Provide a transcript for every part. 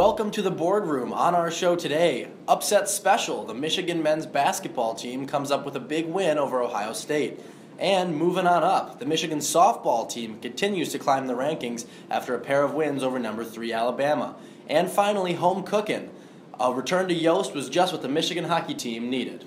Welcome to the Boardroom. On our show today, upset special. The Michigan men's basketball team comes up with a big win over Ohio State. And moving on up, the Michigan softball team continues to climb the rankings after a pair of wins over number 3 Alabama. And finally, home cooking. A return to Yost was just what the Michigan hockey team needed.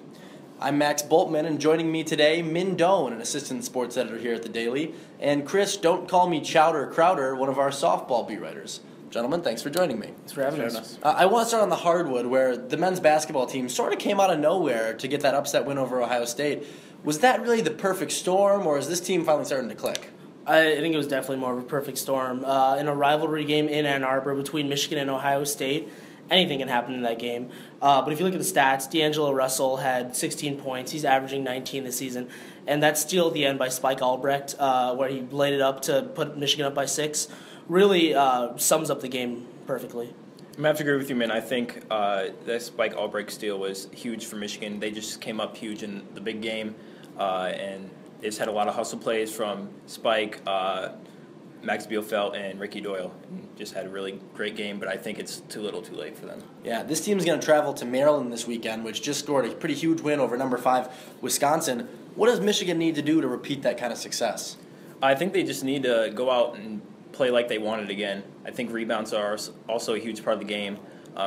I'm Max BULTMAN, and joining me today, Min Doan, an assistant sports editor here at the Daily, and Chris, don't call me Chowder Crowder, one of our softball beat writers. Gentlemen, thanks for joining me. Thanks for having us. I want to start on the hardwood, where the men's basketball team sort of came out of nowhere to get that upset win over Ohio State. Was that really the perfect storm, or is this team finally starting to click? I think it was definitely more of a perfect storm. In a rivalry game in Ann Arbor between Michigan and Ohio State, anything can happen in that game. But if you look at the stats, D'Angelo Russell had 16 points. He's averaging 19 this season. And that steal at the end by Spike Albrecht, where he laid it up to put Michigan up by 6, really sums up the game perfectly. I'm going to have to agree with you, man. I think that Spike Albrecht steal was huge for Michigan. They just came up huge in the big game, and they just had a lot of hustle plays from Spike, Max Bielfeldt, and Ricky Doyle. Just had a really great game, but I think it's too little too late for them. Yeah, this team's going to travel to Maryland this weekend, which just scored a pretty huge win over number 5 Wisconsin. What does Michigan need to do to repeat that kind of success? I think they just need to go out and play like they wanted again. I think rebounds are also a huge part of the game.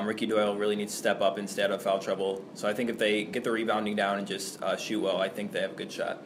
Ricky Doyle really needs to step up and stay out of foul trouble. So I think if they get the rebounding down and just shoot well, I think they have a good shot.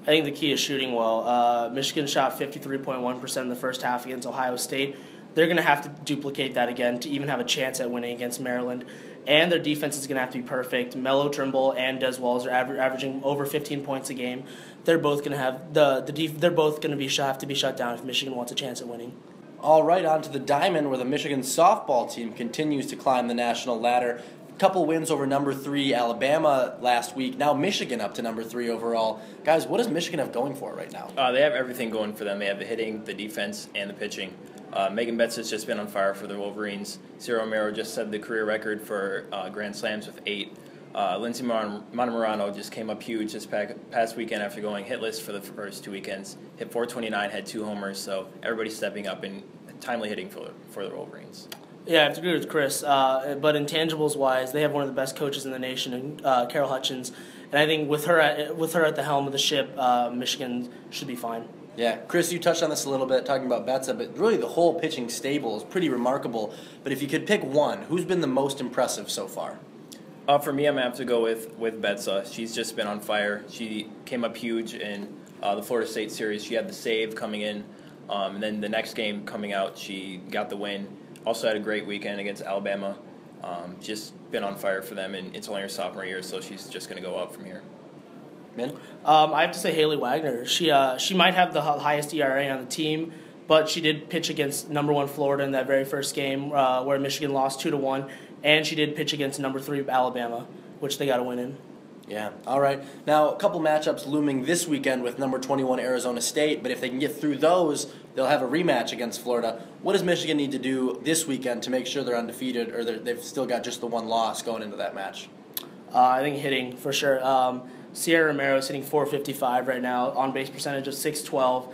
I think the key is shooting well. Michigan shot 53.1% in the first half against Ohio State. They're going to have to duplicate that again to even have a chance at winning against Maryland. And their defense is going to have to be perfect. Melo Trimble and Des Walls are averaging over 15 points a game. They're both going to have they're both going to have to be shut down if Michigan wants a chance at winning. All right, on to the diamond, where the Michigan softball team continues to climb the national ladder. A couple wins over number 3 Alabama last week. Now Michigan up to number 3 overall. Guys, what does Michigan have going for it right now? They have everything going for them. They have the hitting, the defense, and the pitching. Megan Betts has just been on fire for the Wolverines. Sierra Romero just set the career record for Grand Slams with 8. Lindsey Montemurano just came up huge this past weekend after going hitless for the first 2 weekends. Hit 429, had 2 homers, so everybody's stepping up and timely hitting for the Wolverines. Yeah, I have to agree with Chris. But intangibles-wise, they have one of the best coaches in the nation, Carol Hutchins. And I think with her at the helm of the ship, Michigan should be fine. Yeah, Chris, you touched on this a little bit, talking about Betsa, but really the whole pitching stable is pretty remarkable. But if you could pick one, who's been the most impressive so far? For me, I'm going to have to go with Betsa. She's just been on fire. She came up huge in the Florida State series. She had the save coming in, and then the next game coming out, she got the win. Also had a great weekend against Alabama. Just been on fire for them, and it's only her sophomore year, so she's just going to go up from here. Min? I have to say Haley Wagner. She might have the highest ERA on the team, but she did pitch against number 1 Florida in that very first game where Michigan lost 2-1, and she did pitch against number 3 Alabama, which they got a win in. Yeah, all right. Now, a couple matchups looming this weekend with number 21 Arizona State, but if they can get through those, they'll have a rematch against Florida. What does Michigan need to do this weekend to make sure they're undefeated, or they've still got just the one loss going into that match? I think hitting, for sure. Sierra Romero is hitting .455 right now, on-base percentage of .612.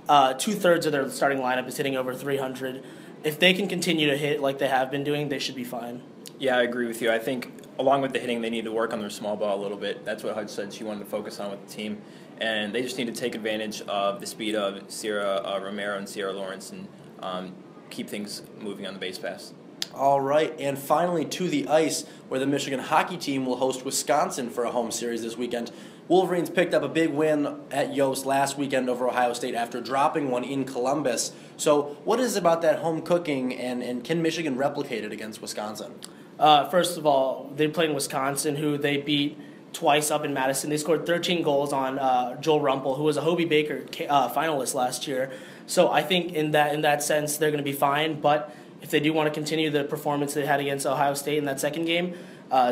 2/3 of their starting lineup is hitting over 300. If they can continue to hit like they have been doing, they should be fine. Yeah, I agree with you. I think along with the hitting, they need to work on their small ball a little bit. That's what Hutch said she wanted to focus on with the team. And they just need to take advantage of the speed of Sierra Romero and Sierra Lawrence and keep things moving on the base pass. All right, and finally to the ice, where the Michigan hockey team will host Wisconsin for a home series this weekend. Wolverines picked up a big win at Yost last weekend over Ohio State after dropping one in Columbus. So what is it about that home cooking, and can Michigan replicate it against Wisconsin? First of all, they played in Wisconsin, who they beat twice up in Madison. They scored 13 goals on Joel Rumpel, who was a Hobie Baker finalist last year. So I think in that sense they're going to be fine. But if they do want to continue the performance they had against Ohio State in that second game,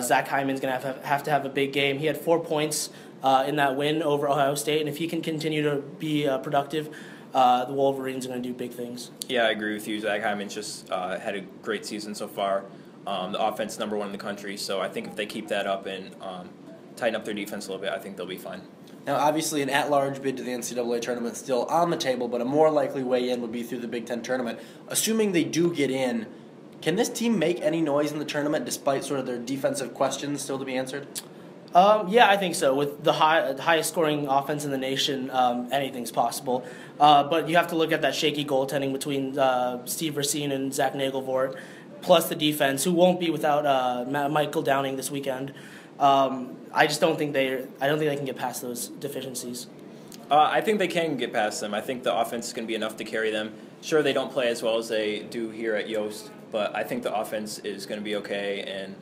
Zach Hyman's going to have to have a big game. He had 4 points in that win over Ohio State, and if he can continue to be productive, the Wolverines are going to do big things. Yeah, I agree with you. Zach Hyman's just had a great season so far. The offense is number 1 in the country, so I think if they keep that up and tighten up their defense a little bit, I think they'll be fine. Now, obviously, an at-large bid to the NCAA tournament is still on the table, but a more likely way in would be through the Big Ten tournament. Assuming they do get in, Can this team make any noise in the tournament despite sort of their defensive questions still to be answered? Yeah, I think so. With the highest scoring offense in the nation, anything's possible. But you have to look at that shaky goaltending between Steve Racine and Zach Nagelvort, plus the defense, who won't be without Michael Downing this weekend. I don't think they can get past those deficiencies. I think they can get past them. I think the offense is going to be enough to carry them. Sure, they don't play as well as they do here at Yost, but I think the offense is going to be okay, and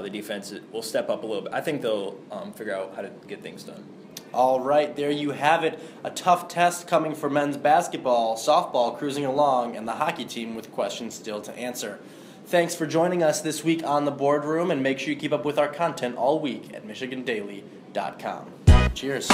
the defense will step up a little bit. I think they'll figure out how to get things done. All right, there you have it. A tough test coming for men's basketball, softball cruising along, and the hockey team with questions still to answer. Thanks for joining us this week on the Boardroom, and make sure you keep up with our content all week at MichiganDaily.com. Cheers.